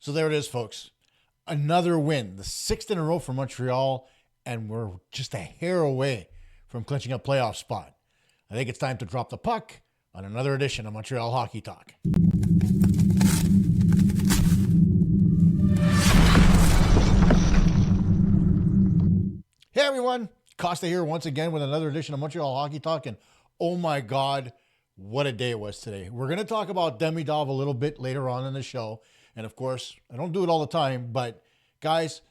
So there it is, folks. Another win, the sixth in a row for Montreal, and we're just a hair away from clinching a playoff spot. I think it's time to drop the puck on another edition of Montreal Hockey Talk. Hey everyone, Costa here once again with another edition of Montreal Hockey Talk, and oh my God, what a day it was today. We're going to talk about Demidov a little bit later on in the show, and of course, I don't do it all the time, but guys,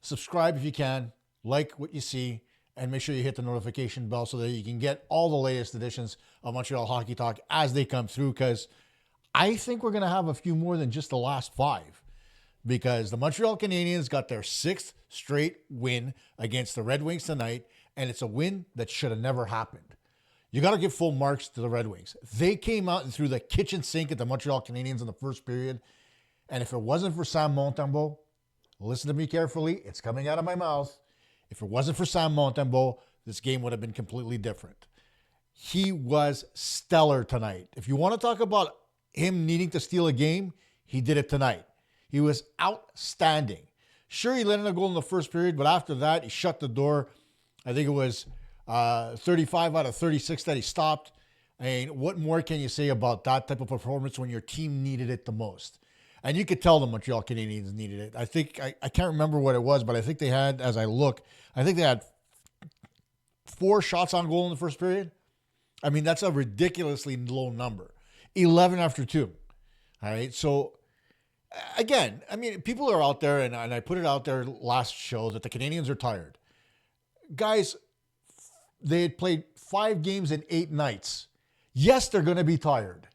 subscribe if you can, like what you see, and make sure you hit the notification bell so that you can get all the latest editions of Montreal Hockey Talk as they come through, because I think we're going to have a few more than just the last five, because the Montreal Canadiens got their sixth straight win against the Red Wings tonight, and it's a win that should have never happened. You got to give full marks to the Red Wings. They came out and threw the kitchen sink at the Montreal Canadiens in the first period, and if it wasn't for Sam Montembeault, listen to me carefully, it's coming out of my mouth. If it wasn't for Sam Montembeault, this game would have been completely different. He was stellar tonight. If you want to talk about him needing to steal a game, he did it tonight. He was outstanding. Sure, he let in a goal in the first period, but after that, he shut the door. I think it was 35 out of 36 that he stopped. I mean, what more can you say about that type of performance when your team needed it the most? And you could tell the Montreal Canadiens needed it. I think, I can't remember what it was, but I think they had, as I look, I think they had 4 shots on goal in the first period. I mean, that's a ridiculously low number. 11 after 2. All right, so again, I mean, people are out there, and I put it out there last show that the Canadiens are tired. Guys, they had played 5 games in 8 nights. Yes, they're going to be tired.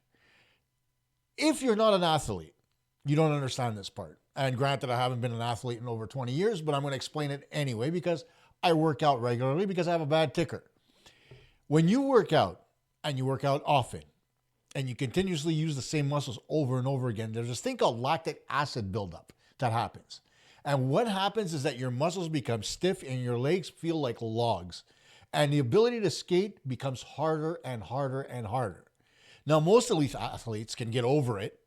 If you're not an athlete, you don't understand this part. And granted, I haven't been an athlete in over 20 years, but I'm going to explain it anyway because I work out regularly because I have a bad ticker. When you work out, and you work out often, and you continuously use the same muscles over and over again, there's this thing called lactic acid buildup that happens. And what happens is that your muscles become stiff and your legs feel like logs. And the ability to skate becomes harder and harder and harder. Now, most elite athletes can get over it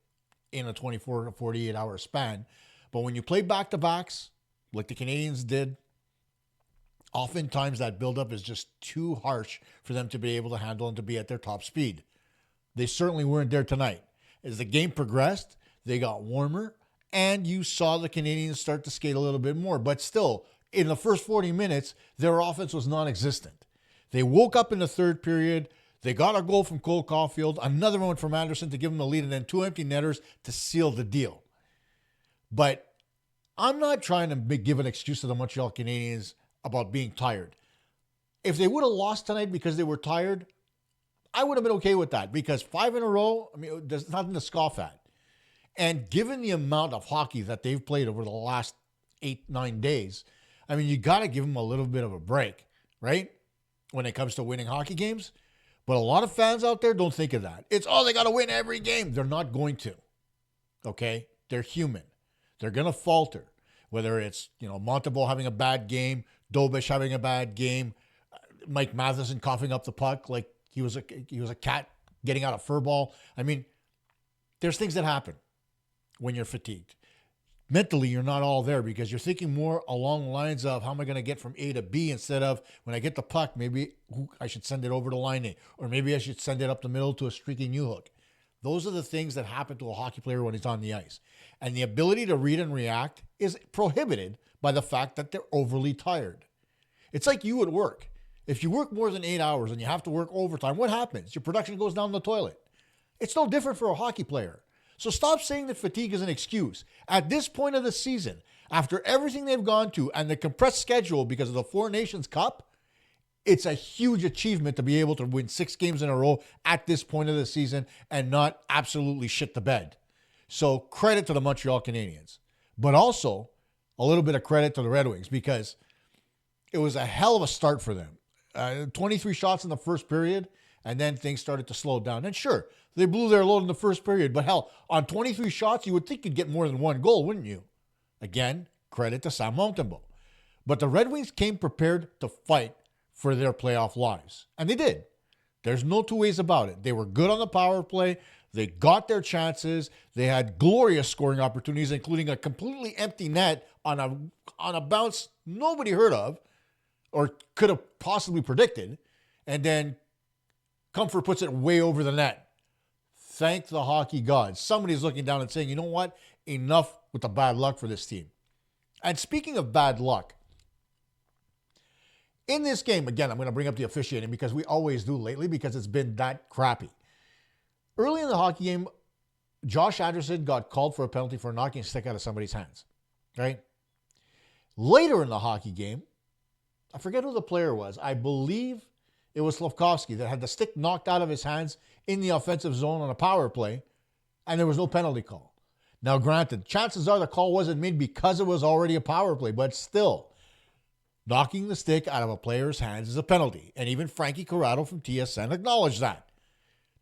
in a 24 to 48 hour span. But when you play back-to-backs, like the Canadiens did, oftentimes that buildup is just too harsh for them to be able to handle and to be at their top speed. They certainly weren't there tonight. As the game progressed, they got warmer, and you saw the Canadiens start to skate a little bit more. But still, in the first 40 minutes, their offense was non-existent. They woke up in the third period. They got a goal from Cole Caulfield, another one from Anderson to give them the lead, and then 2 empty netters to seal the deal. But I'm not trying to give an excuse to the Montreal Canadiens about being tired. If they would have lost tonight because they were tired, I would have been okay with that, because 5 in a row, I mean, there's nothing to scoff at. And given the amount of hockey that they've played over the last 8-9 days, I mean, you got to give them a little bit of a break, right? When it comes to winning hockey games. But a lot of fans out there don't think of that. It's, oh, they got to win every game. They're not going to, okay? They're human. They're going to falter. Whether it's, Montembeault having a bad game, Dobish having a bad game, Mike Matheson coughing up the puck like he was a cat getting out of fur ball. I mean, there's things that happen when you're fatigued. Mentally, you're not all there because you're thinking more along the lines of how am I going to get from A to B instead of when I get the puck, maybe I should send it over to line A, or maybe I should send it up the middle to a streaky new hook. Those are the things that happen to a hockey player when he's on the ice. And the ability to read and react is prohibited by the fact that they're overly tired. It's like you at work. If you work more than 8 hours and you have to work overtime, what happens? Your production goes down the toilet. It's no different for a hockey player. So stop saying that fatigue is an excuse. At this point of the season, after everything they've gone to and the compressed schedule because of the Four Nations Cup, it's a huge achievement to be able to win 6 games in a row at this point of the season and not absolutely shit the bed. So credit to the Montreal Canadiens, but also a little bit of credit to the Red Wings because it was a hell of a start for them. 23 shots in the first period, and then things started to slow down. And sure, they blew their load in the first period, but hell, on 23 shots, you would think you'd get more than 1 goal, wouldn't you? Again, credit to Sam Montembeault. But the Red Wings came prepared to fight for their playoff lives, and they did. There's no two ways about it. They were good on the power play. They got their chances. They had glorious scoring opportunities, including a completely empty net on a bounce nobody heard of or could have possibly predicted. And then Comfort puts it way over the net. Thank the hockey gods. Somebody's looking down and saying, you know what? Enough with the bad luck for this team. And speaking of bad luck, in this game, again, I'm going to bring up the officiating because we always do lately because it's been that crappy. Early in the hockey game, Josh Anderson got called for a penalty for knocking a stick out of somebody's hands, right? Later in the hockey game, I forget who the player was. I believe it was Slavkovsky that had the stick knocked out of his hands in the offensive zone on a power play, and there was no penalty call. Now, granted, chances are the call wasn't made because it was already a power play, but still, knocking the stick out of a player's hands is a penalty. And even Frankie Corrado from TSN acknowledged that.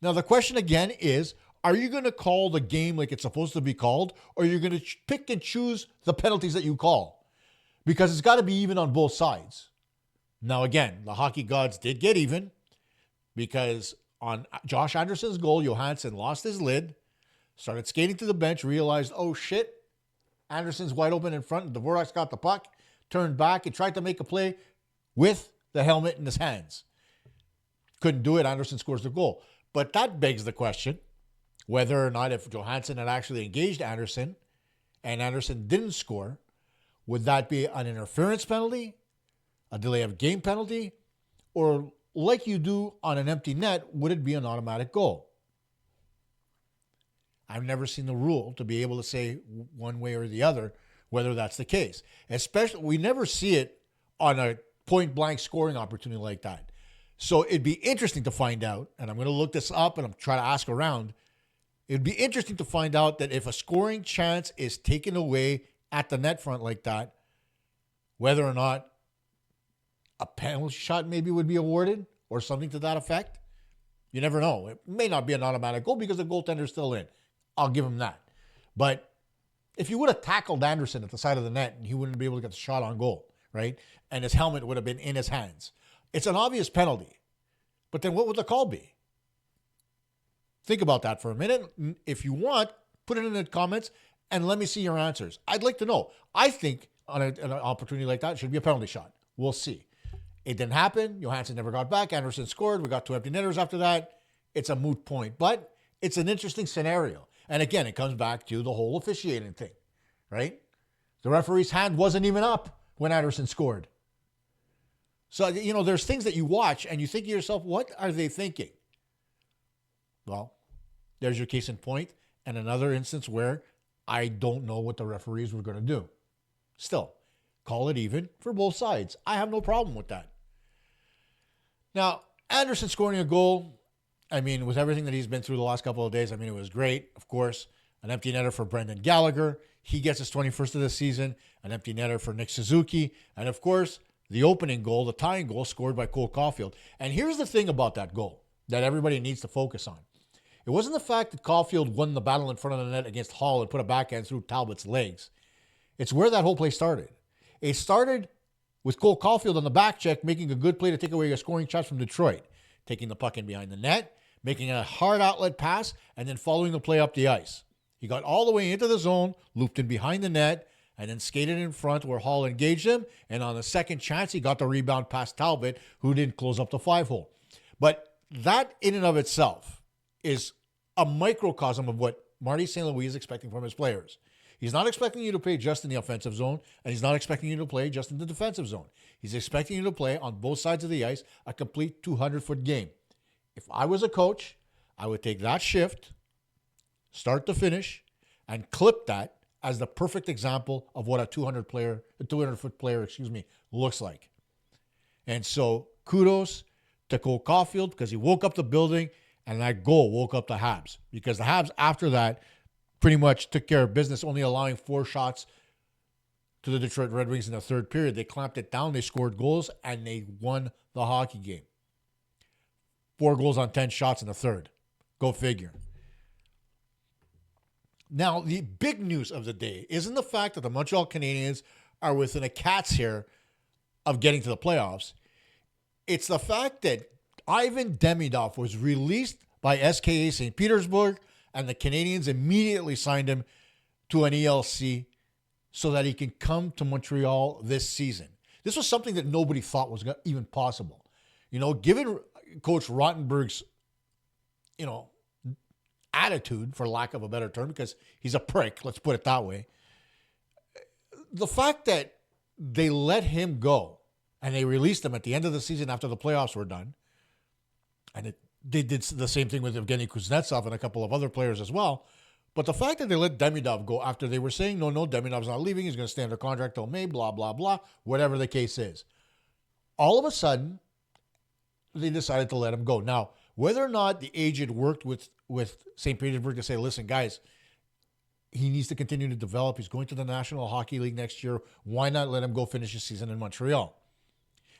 Now, the question again is, are you going to call the game like it's supposed to be called, or are you going to pick and choose the penalties that you call? Because it's got to be even on both sides. Now, again, the hockey gods did get even because on Josh Anderson's goal, Johansson lost his lid, started skating to the bench, realized, oh shit, Anderson's wide open in front, and Dvorak's got the puck, turned back and tried to make a play with the helmet in his hands. Couldn't do it. Anderson scores the goal. But that begs the question whether or not if Johansson had actually engaged Anderson and Anderson didn't score, would that be an interference penalty, a delay of game penalty, or like you do on an empty net, would it be an automatic goal? I've never seen the rule to be able to say one way or the other whether that's the case. Especially, we never see it on a point-blank scoring opportunity like that. So it'd be interesting to find out, and I'm going to look this up and I'm trying to ask around. It'd be interesting to find out that if a scoring chance is taken away at the net front like that, whether or not a penalty shot maybe would be awarded or something to that effect. You never know. It may not be an automatic goal because the goaltender's still in. I'll give him that. But if you would have tackled Anderson at the side of the net, he wouldn't be able to get the shot on goal, right? And his helmet would have been in his hands. It's an obvious penalty. But then what would the call be? Think about that for a minute. If you want, put it in the comments and let me see your answers. I'd like to know. I think on an opportunity like that, it should be a penalty shot. We'll see. It didn't happen. Johansson never got back. Anderson scored. We got 2 empty netters after that. It's a moot point. But it's an interesting scenario. And again, it comes back to the whole officiating thing, right? The referee's hand wasn't even up when Anderson scored. So, there's things that you watch and you think to yourself, what are they thinking? Well, there's your case in point. And another instance where I don't know what the referees were going to do. Still, call it even for both sides. I have no problem with that. Now, Anderson scoring a goal, with everything that he's been through the last couple of days, it was great. Of course, an empty netter for Brendan Gallagher. He gets his 21st of the season. An empty netter for Nick Suzuki. And of course, the opening goal, the tying goal scored by Cole Caulfield. And here's the thing about that goal that everybody needs to focus on. It wasn't the fact that Caulfield won the battle in front of the net against Hall and put a backhand through Talbot's legs. It's where that whole play started. It started with Cole Caulfield on the back check, making a good play to take away a scoring shot from Detroit, taking the puck in behind the net, making a hard outlet pass, and then following the play up the ice. He got all the way into the zone, looped in behind the net, and then skated in front where Hall engaged him. And on the second chance, he got the rebound past Talbot, who didn't close up the 5-hole. But that in and of itself is a microcosm of what Marty St. Louis is expecting from his players. He's not expecting you to play just in the offensive zone, and he's not expecting you to play just in the defensive zone. He's expecting you to play on both sides of the ice a complete 200-foot game. If I was a coach, I would take that shift, start to finish, and clip that as the perfect example of what a 200-foot player looks like. And so kudos to Cole Caulfield because he woke up the building, and that goal woke up the Habs. Because the Habs, after that, pretty much took care of business, only allowing 4 shots to the Detroit Red Wings in the third period. They clamped it down, they scored goals, and they won the hockey game. 4 goals on 10 shots in the third. Go figure. Now, the big news of the day isn't the fact that the Montreal Canadiens are within a cat's hair of getting to the playoffs. It's the fact that Ivan Demidov was released by SKA St. Petersburg And the Canadiens immediately signed him to an ELC so that he can come to Montreal this season. This was something that nobody thought was even possible. You know, given Coach Rottenberg's, you know, attitude, for lack of a better term, because he's a prick, let's put it that way. The fact that they let him go and they released him at the end of the season after the playoffs were done, and they did the same thing with Evgeny Kuznetsov and a couple of other players as well. But the fact that they let Demidov go after they were saying, no, Demidov's not leaving, he's going to stay under contract till May, blah, blah, blah, whatever the case is. All of a sudden, they decided to let him go. Now, whether or not the agent worked with St. Petersburg to say, listen, guys, he needs to continue to develop. He's going to the National Hockey League next year. Why not let him go finish his season in Montreal?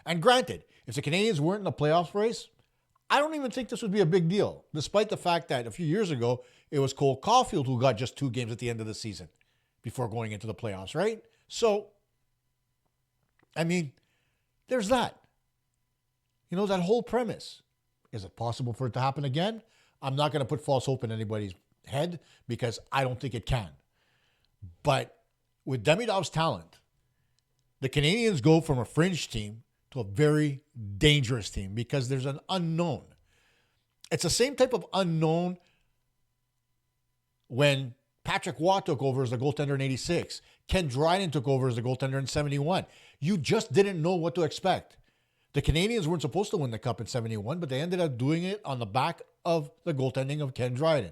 And granted, if the Canadiens weren't in the playoff race, I don't even think this would be a big deal, despite the fact that a few years ago, it was Cole Caulfield who got just 2 games at the end of the season before going into the playoffs, right? So, I mean, there's that. You know, that whole premise. Is it possible for it to happen again? I'm not going to put false hope in anybody's head because I don't think it can. But with Demidov's talent, the Canadiens go from a fringe team to a very dangerous team because there's an unknown. It's the same type of unknown when Patrick Waugh took over as the goaltender in 86. Ken Dryden took over as the goaltender in 71. You just didn't know what to expect. The Canadiens weren't supposed to win the Cup in 71, but they ended up doing it on the back of the goaltending of Ken Dryden.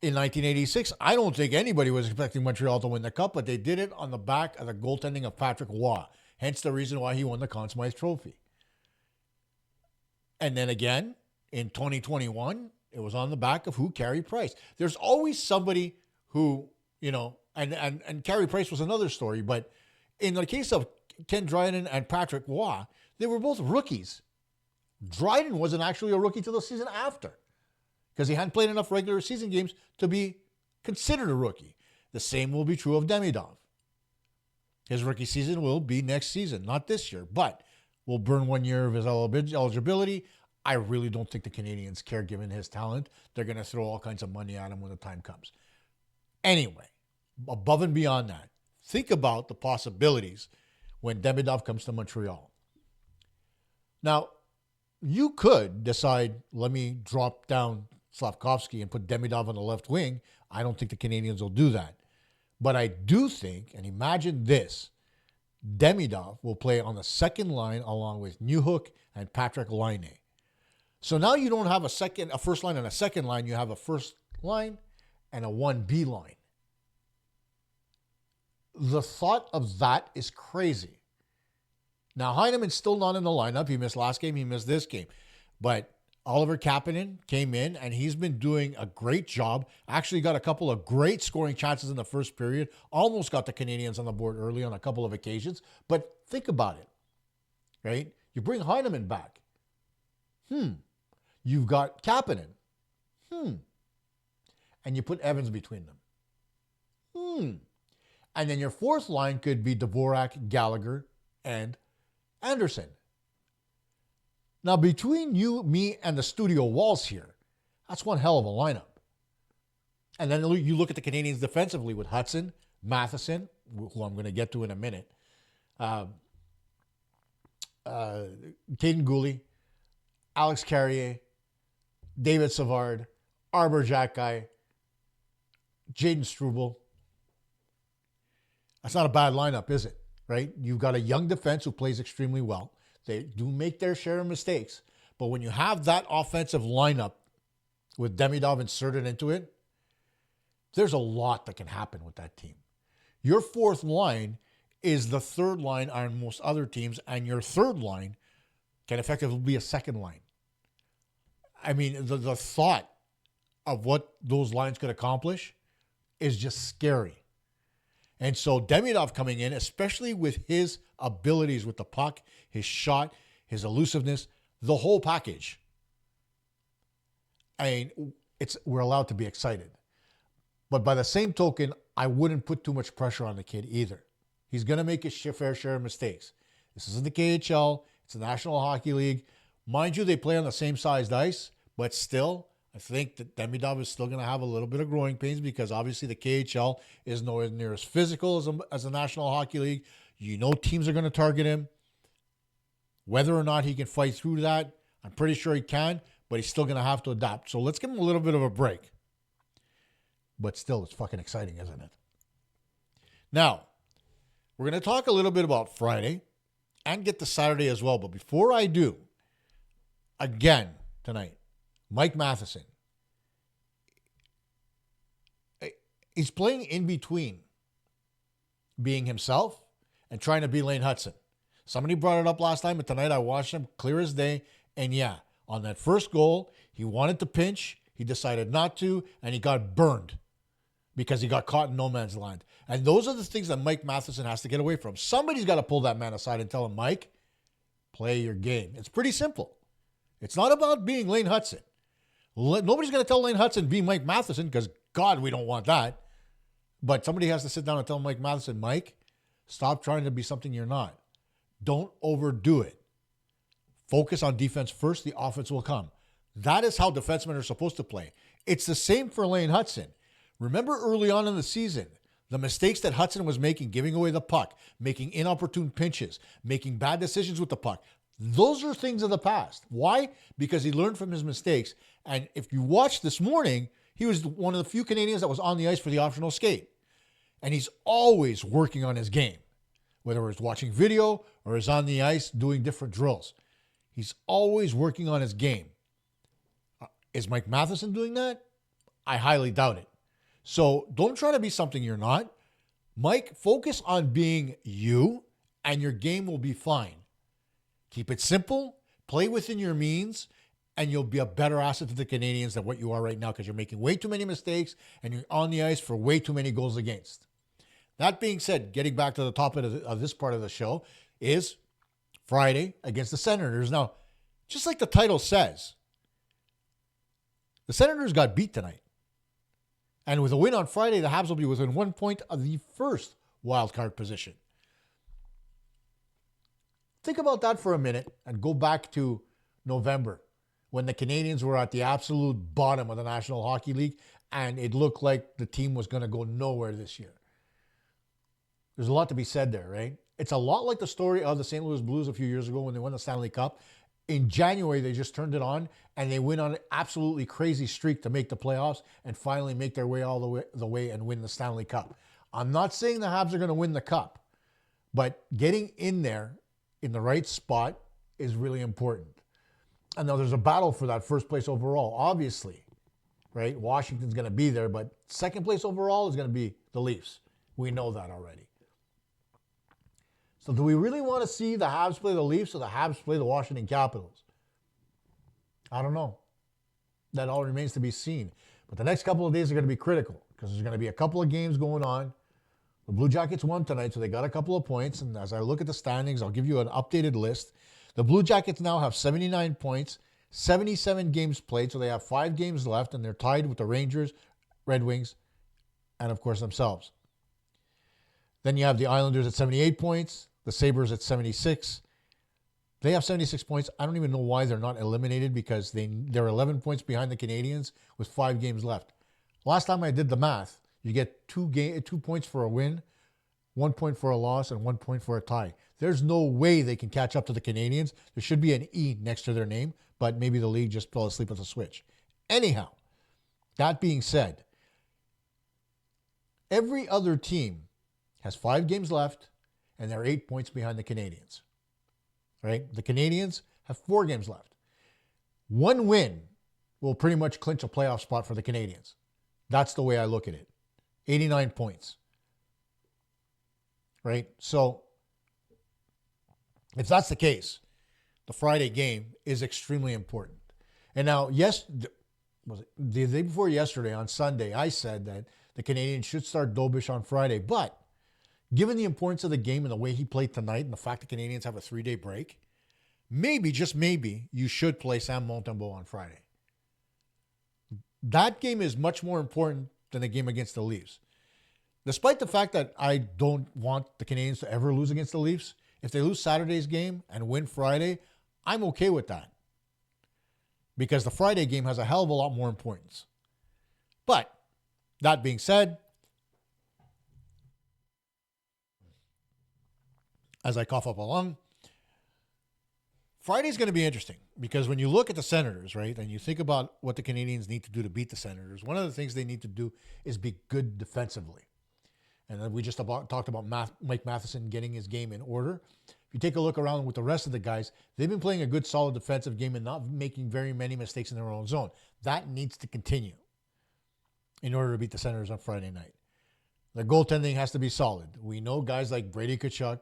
In 1986, I don't think anybody was expecting Montreal to win the Cup, but they did it on the back of the goaltending of Patrick Waugh. Hence the reason why he won the Conn Smythe Trophy. And then again, in 2021, it was on the back of who? Carey Price. There's always somebody who, you know, and Carey Price was another story, but in the case of Ken Dryden and Patrick Waugh, they were both rookies. Dryden wasn't actually a rookie till the season after because he hadn't played enough regular season games to be considered a rookie. The same will be true of Demidov. His rookie season will be next season, not this year, but will burn 1 year of his eligibility. I really don't think the Canadiens care given his talent. They're going to throw all kinds of money at him when the time comes. Anyway, above and beyond that, think about the possibilities when Demidov comes to Montreal. Now, you could decide, let me drop down Slafkovsky and put Demidov on the left wing. I don't think the Canadiens will do that. But I do think, and imagine this, Demidov will play on the second line along with Newhook and Patrick Laine. So now you don't have a first line and a second line. You have a first line and a 1B line. The thought of that is crazy. Now, Heineman's still not in the lineup. He missed last game. He missed this game. But Oliver Kapanen came in, and he's been doing a great job. Actually got a couple of great scoring chances in the first period. Almost got the Canadiens on the board early on a couple of occasions. But think about it, right? You bring Heineman back. You've got Kapanen. And you put Evans between them. And then your fourth line could be Dvorak, Gallagher, and Anderson. Now, between you, me, and the studio walls here, that's one hell of a lineup. And then you look at the Canadiens defensively with Hudson, Matheson, who I'm going to get to in a minute, Caden Gooley, Alex Carrier, David Savard, Arbor Xhekaj, Jaden Struble. That's not a bad lineup, is it? Right? You've got a young defense who plays extremely well. They do make their share of mistakes. But when you have that offensive lineup with Demidov inserted into it, there's a lot that can happen with that team. Your fourth line is the third line on most other teams, and your third line can effectively be a second line. I mean, the thought of what those lines could accomplish is just scary. And so Demidov coming in, especially with his abilities with the puck, his shot, his elusiveness, the whole package. I mean, we're allowed to be excited. But by the same token, I wouldn't put too much pressure on the kid either. He's going to make his fair share of mistakes. This isn't the KHL. It's the National Hockey League. Mind you, they play on the same sized ice, but still, I think that Demidov is still going to have a little bit of growing pains because obviously the KHL is nowhere near as physical as the National Hockey League. You know teams are going to target him. Whether or not he can fight through that, I'm pretty sure he can, but he's still going to have to adapt. So let's give him a little bit of a break. But still, it's fucking exciting, isn't it? Now, we're going to talk a little bit about Friday and get to Saturday as well. But before I do, again, tonight, Mike Matheson. He's playing in between being himself and trying to be Lane Hudson. Somebody brought it up last time, but tonight I watched him clear as day. And yeah, on that first goal, he wanted to pinch. He decided not to, and he got burned because he got caught in no man's land. And those are the things that Mike Matheson has to get away from. Somebody's got to pull that man aside and tell him, Mike, play your game. It's pretty simple. It's not about being Lane Hudson. Nobody's going to tell Lane Hudson be Mike Matheson because, God, we don't want that. But somebody has to sit down and tell Mike Matheson, Mike, stop trying to be something you're not. Don't overdo it. Focus on defense first. The offense will come. That is how defensemen are supposed to play. It's the same for Lane Hudson. Remember early on in the season, the mistakes that Hudson was making, giving away the puck, making inopportune pinches, making bad decisions with the puck. Those are things of the past. Why? Because he learned from his mistakes. And if you watch this morning, he was one of the few Canadians that was on the ice for the optional skate. And he's always working on his game, whether it's watching video or is on the ice doing different drills. He's always working on his game. Is Mike Matheson doing that? I highly doubt it. So don't try to be something you're not. Mike, focus on being you, and your game will be fine. Keep it simple, play within your means, and you'll be a better asset to the Canadiens than what you are right now because you're making way too many mistakes and you're on the ice for way too many goals against. That being said, getting back to the top of this part of the show is Friday against the Senators. Now, just like the title says, the Senators got beat tonight. And with a win on Friday, the Habs will be within 1 point of the first wildcard position. Think about that for a minute and go back to November when the Canadiens were at the absolute bottom of the National Hockey League and it looked like the team was going to go nowhere this year. There's a lot to be said there, right? It's a lot like the story of the St. Louis Blues a few years ago when they won the Stanley Cup. In January, they just turned it on and they went on an absolutely crazy streak to make the playoffs and finally make their way all the way and win the Stanley Cup. I'm not saying the Habs are going to win the Cup, but getting in there in the right spot is really important. And now there's a battle for that first place overall, obviously, right? Washington's going to be there, but second place overall is going to be the Leafs. We know that already. So do we really want to see the Habs play the Leafs or the Habs play the Washington Capitals? I don't know. That all remains to be seen. But the next couple of days are going to be critical because there's going to be a couple of games going on. The Blue Jackets won tonight, so they got a couple of points. And as I look at the standings, I'll give you an updated list. The Blue Jackets now have 79 points, 77 games played, so they have 5 games left, and they're tied with the Rangers, Red Wings, and of course themselves. Then you have the Islanders at 78 points, the Sabres at 76. They have 76 points. I don't even know why they're not eliminated because they're 11 points behind the Canadiens with 5 games left. Last time I did the math, you get 2 points for a win, 1 point for a loss, and 1 point for a tie. There's no way they can catch up to the Canadiens. There should be an E next to their name, but maybe the league just fell asleep at the switch. Anyhow, that being said, every other team has 5 games left, and they're 8 points behind the Canadiens. Right? The Canadiens have 4 games left. 1 win will pretty much clinch a playoff spot for the Canadiens. That's the way I look at it. 89 points. Right? So, if that's the case, the Friday game is extremely important. And now, was it the day before yesterday, on Sunday, I said that the Canadiens should start Dobish on Friday. But given the importance of the game and the way he played tonight and the fact the Canadiens have a 3-day break, maybe, just maybe, you should play Sam Montembeault on Friday. That game is much more important than the game against the Leafs. Despite the fact that I don't want the Canadiens to ever lose against the Leafs, if they lose Saturday's game and win Friday, I'm okay with that. because the Friday game has a hell of a lot more importance. But that being said, as I cough up a lung, Friday's going to be interesting because when you look at the Senators, right, and you think about what the Canadiens need to do to beat the Senators, one of the things they need to do is be good defensively. And then we just talked about Mike Matheson getting his game in order. If you take a look around with the rest of the guys, they've been playing a good, solid defensive game and not making very many mistakes in their own zone. That needs to continue in order to beat the Senators on Friday night. The goaltending has to be solid. We know guys like Brady Tkachuk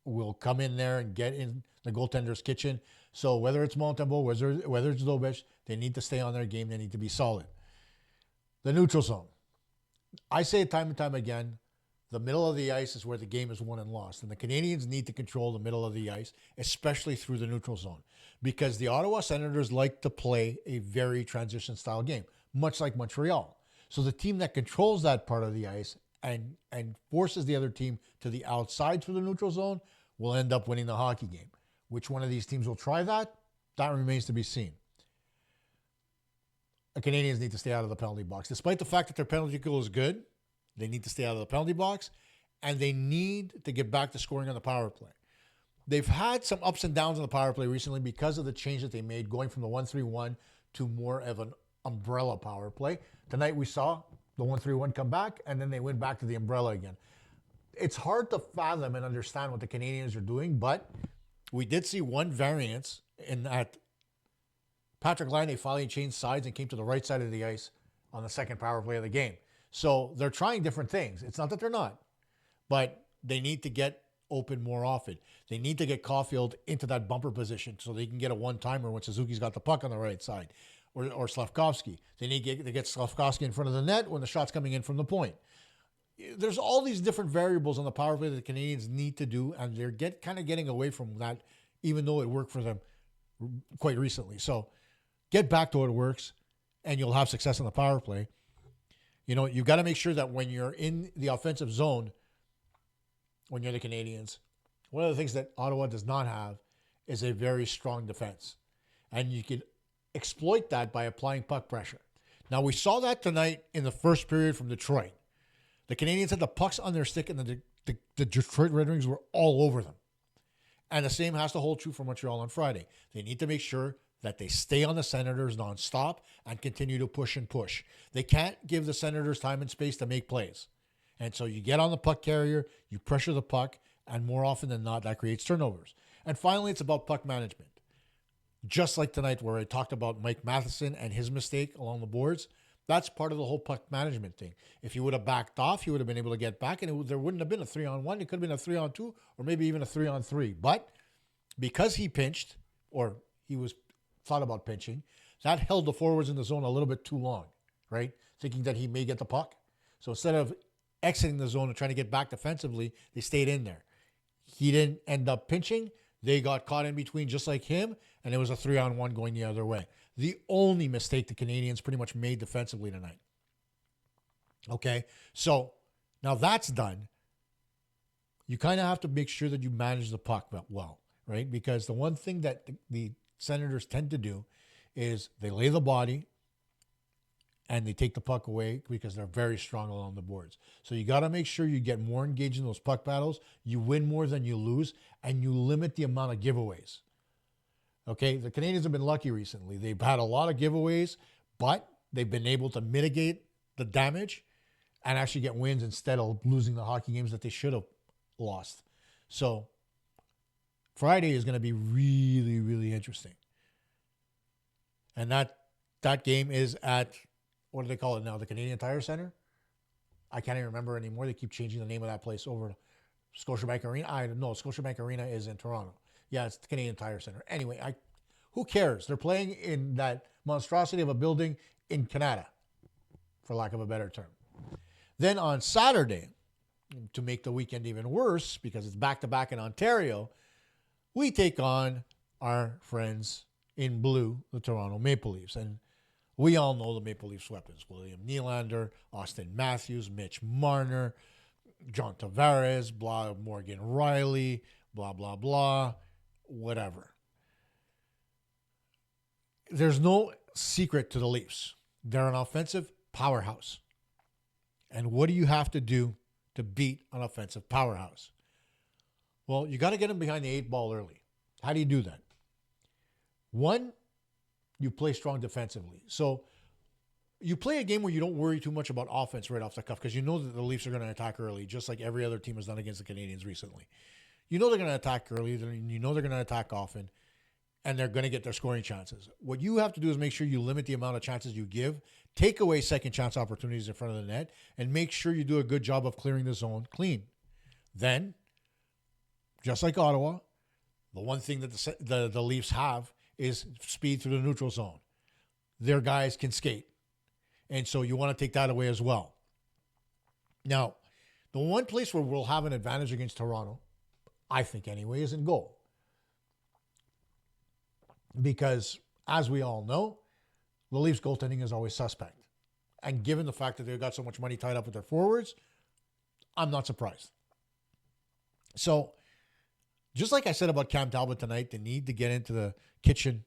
will come in there and get in the goaltender's kitchen. So whether it's Montembeault, whether it's Dobeš, they need to stay on their game. They need to be solid. The neutral zone. I say it time and time again, the middle of the ice is where the game is won and lost. And the Canadiens need to control the middle of the ice, especially through the neutral zone. Because the Ottawa Senators like to play a very transition style game, much like Montreal. So the team that controls that part of the ice and forces the other team to the outside through the neutral zone will end up winning the hockey game. Which one of these teams will try that? That remains to be seen. The Canadiens need to stay out of the penalty box. Despite the fact that their penalty kill is good, they need to stay out of the penalty box, and they need to get back to scoring on the power play. They've had some ups and downs on the power play recently because of the change that they made, going from the 1-3-1 to more of an umbrella power play. Tonight we saw the 1-3-1 come back, and then they went back to the umbrella again. It's hard to fathom and understand what the Canadiens are doing, but we did see one variance in that Patrick Laine finally changed sides and came to the right side of the ice on the second power play of the game. So they're trying different things. It's not that they're not, but they need to get open more often. They need to get Caulfield into that bumper position so they can get a one-timer when Suzuki's got the puck on the right side, or Slavkovsky. They need to get Slavkovsky in front of the net when the shot's coming in from the point. There's all these different variables on the power play that the Canadiens need to do, and they're kind of getting away from that, even though it worked for them quite recently. So get back to what works, and you'll have success on the power play. You know, you've got to make sure that when you're in the offensive zone, when you're the Canadiens, one of the things that Ottawa does not have is a very strong defense. And you can exploit that by applying puck pressure. Now, we saw that tonight in the first period from Detroit. The Canadiens had the pucks on their stick, and the Detroit Red Wings were all over them. And the same has to hold true for Montreal on Friday. They need to make sure that they stay on the Senators nonstop and continue to push and push. They can't give the Senators time and space to make plays. And so you get on the puck carrier, you pressure the puck, and more often than not, that creates turnovers. And finally, it's about puck management. Just like tonight where I talked about Mike Matheson and his mistake along the boards, that's part of the whole puck management thing. If he would have backed off, he would have been able to get back, and there wouldn't have been a 3-on-1. It could have been a 3-on-2 or maybe even a 3-on-3. But because he pinched, or he was thought about pinching, that held the forwards in the zone a little bit too long, right? Thinking that he may get the puck. So instead of exiting the zone and trying to get back defensively, they stayed in there. He didn't end up pinching. They got caught in between just like him, and it was a 3-on-1 going the other way. The only mistake the Canadiens pretty much made defensively tonight. Okay, so now that's done. You kind of have to make sure that you manage the puck well, right? Because the one thing that the Senators tend to do is they lay the body and they take the puck away because they're very strong along the boards. So you got to make sure you get more engaged in those puck battles. You win more than you lose, and you limit the amount of giveaways. Okay, the Canadiens have been lucky recently. They've had a lot of giveaways, but they've been able to mitigate the damage and actually get wins instead of losing the hockey games that they should have lost. So Friday is going to be really, really interesting. And that game is at, what do they call it now? The Canadian Tire Center? I can't even remember anymore. They keep changing the name of that place over to Scotiabank Arena. I don't know. Scotiabank Arena is in Toronto. Yeah, it's the Canadian Tire Center. Anyway, who cares? They're playing in that monstrosity of a building in Canada, for lack of a better term. Then on Saturday, to make the weekend even worse, because it's back-to-back in Ontario, we take on our friends in blue, the Toronto Maple Leafs. And we all know the Maple Leafs weapons. William Nylander, Austin Matthews, Mitch Marner, John Tavares, Morgan Riley, blah, blah, blah, whatever. there's no secret to the Leafs. They're an offensive powerhouse. And what do you have to do to beat an offensive powerhouse? Well, you got to get them behind the 8 ball early. How do you do that? One, you play strong defensively. So you play a game where you don't worry too much about offense right off the cuff because you know that the Leafs are going to attack early, just like every other team has done against the Canadiens recently. You know they're going to attack early. You know they're going to attack often, and they're going to get their scoring chances. What you have to do is make sure you limit the amount of chances you give, take away second chance opportunities in front of the net, and make sure you do a good job of clearing the zone clean. Then, just like Ottawa, the one thing that the Leafs have is speed through the neutral zone. Their guys can skate. And so you want to take that away as well. Now, the one place where we'll have an advantage against Toronto, I think anyway, is in goal. Because, as we all know, the Leafs goaltending is always suspect. And given the fact that they've got so much money tied up with their forwards, I'm not surprised. So, just like I said about Cam Talbot tonight, they need to get into the kitchen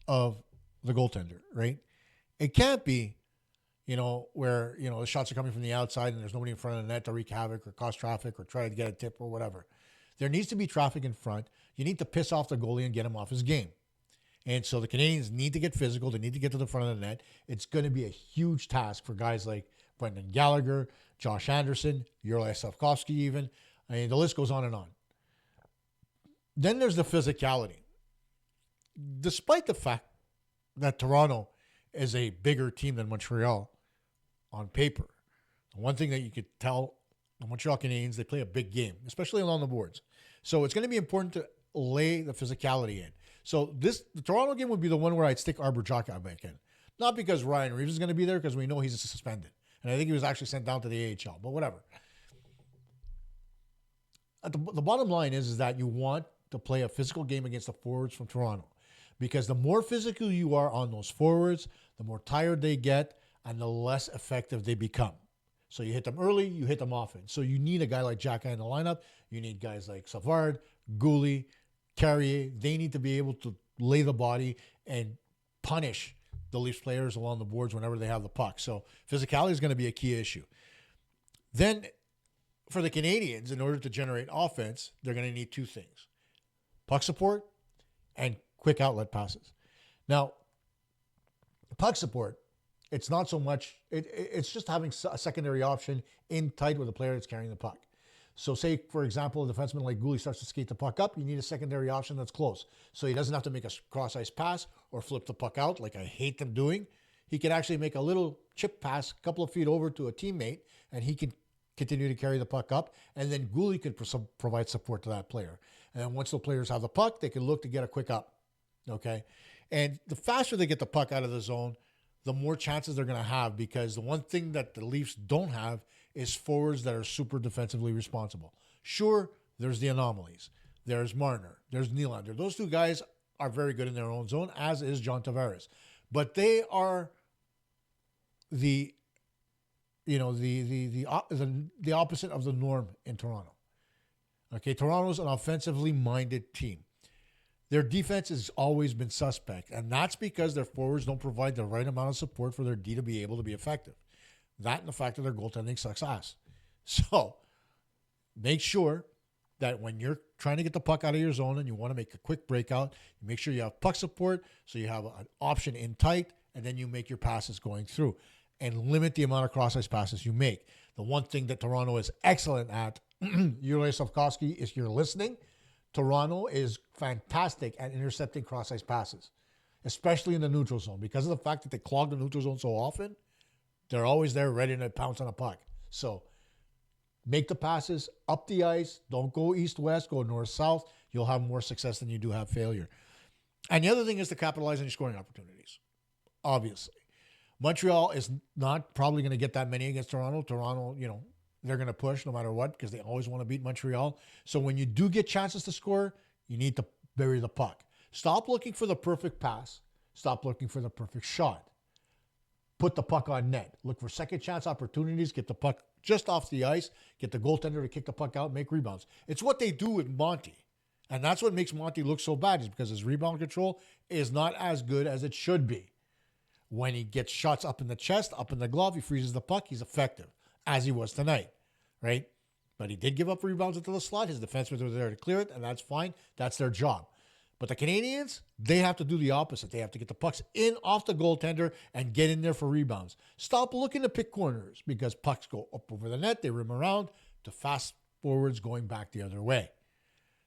of the goaltender, right? It can't be, where, the shots are coming from the outside and there's nobody in front of the net to wreak havoc or cause traffic or try to get a tip or whatever. There needs to be traffic in front. You need to piss off the goalie and get him off his game. And so the Canadiens need to get physical. They need to get to the front of the net. It's going to be a huge task for guys like Brendan Gallagher, Josh Anderson, Juraj Slavkovsky even. I mean, the list goes on and on. Then there's the physicality. Despite the fact that Toronto is a bigger team than Montreal on paper, one thing that you could tell the Montreal Canadiens, they play a big game, especially along the boards. So it's going to be important to lay the physicality in. So the Toronto game would be the one where I'd stick Arbor Xhekaj back in. Not because Ryan Reeves is going to be there, because we know he's suspended. And I think he was actually sent down to the AHL, but whatever. The bottom line is that you want to play a physical game against the forwards from Toronto. Because the more physical you are on those forwards, the more tired they get and the less effective they become. So you hit them early, you hit them often. So you need a guy like Xhekaj in the lineup. You need guys like Savard, Goulet, Carrier. They need to be able to lay the body and punish the Leafs players along the boards whenever they have the puck. So physicality is going to be a key issue. Then for the Canadiens, in order to generate offense, they're going to need two things: puck support and quick outlet passes. Now, puck support, it's not so much, it's just having a secondary option in tight with a player that's carrying the puck. So say, for example, a defenseman like Goulet starts to skate the puck up, you need a secondary option that's close. So he doesn't have to make a cross-ice pass or flip the puck out like I hate them doing. He can actually make a little chip pass a couple of feet over to a teammate, and he can continue to carry the puck up, and then Goulet can provide support to that player. And then once the players have the puck, they can look to get a quick up. Okay? And the faster they get the puck out of the zone, the more chances they're going to have, because the one thing that the Leafs don't have is forwards that are super defensively responsible. Sure, there's the anomalies. There's Marner. There's Nylander. Those two guys are very good in their own zone, as is John Tavares. But they are the opposite of the norm in Toronto. Okay, Toronto's an offensively minded team. Their defense has always been suspect, and that's because their forwards don't provide the right amount of support for their D to be able to be effective. That and the fact that their goaltending sucks ass. So make sure that when you're trying to get the puck out of your zone and you want to make a quick breakout, you make sure you have puck support, so you have an option in tight, and then you make your passes going through. And limit the amount of cross-ice passes you make. The one thing that Toronto is excellent at, Juraj Slavkovsky, if you're listening, Toronto is fantastic at intercepting cross-ice passes, especially in the neutral zone. Because of the fact that they clog the neutral zone so often, they're always there ready to pounce on a puck. So make the passes up the ice. Don't go east-west, go north-south. You'll have more success than you do have failure. And the other thing is to capitalize on your scoring opportunities, obviously. Montreal is not probably going to get that many against Toronto. Toronto, they're going to push no matter what because they always want to beat Montreal. So when you do get chances to score, you need to bury the puck. Stop looking for the perfect pass. Stop looking for the perfect shot. Put the puck on net. Look for second chance opportunities. Get the puck just off the ice. Get the goaltender to kick the puck out, make rebounds. It's what they do with Monty. And that's what makes Monty look so bad, is because his rebound control is not as good as it should be. When he gets shots up in the chest, up in the glove, he freezes the puck, he's effective, as he was tonight, right? But he did give up rebounds into the slot. His defensemen were there to clear it, and that's fine. That's their job. But the Canadiens, they have to do the opposite. They have to get the pucks in off the goaltender and get in there for rebounds. Stop looking to pick corners, because pucks go up over the net, they rim around to fast forwards going back the other way.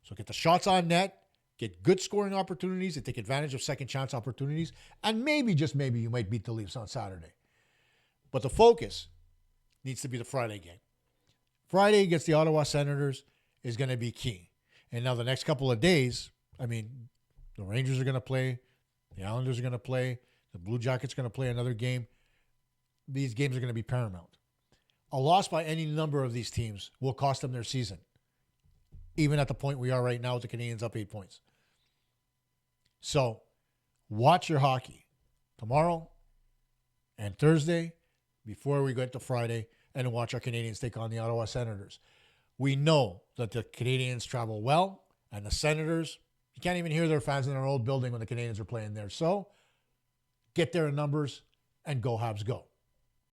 So get the shots on net, get good scoring opportunities, and take advantage of second chance opportunities, and maybe, just maybe, you might beat the Leafs on Saturday. But the focus needs to be the Friday game. Friday against the Ottawa Senators is going to be key. And now the next couple of days, I mean, the Rangers are going to play, the Islanders are going to play, the Blue Jackets are going to play another game. These games are going to be paramount. A loss by any number of these teams will cost them their season, even at the point we are right now with the Canadiens up 8 points. So watch your hockey tomorrow and Thursday before we get to Friday, and watch our Canadiens take on the Ottawa Senators. We know that the Canadiens travel well, and the Senators, you can't even hear their fans in their old building when the Canadiens are playing there. So get there in numbers and go Habs go.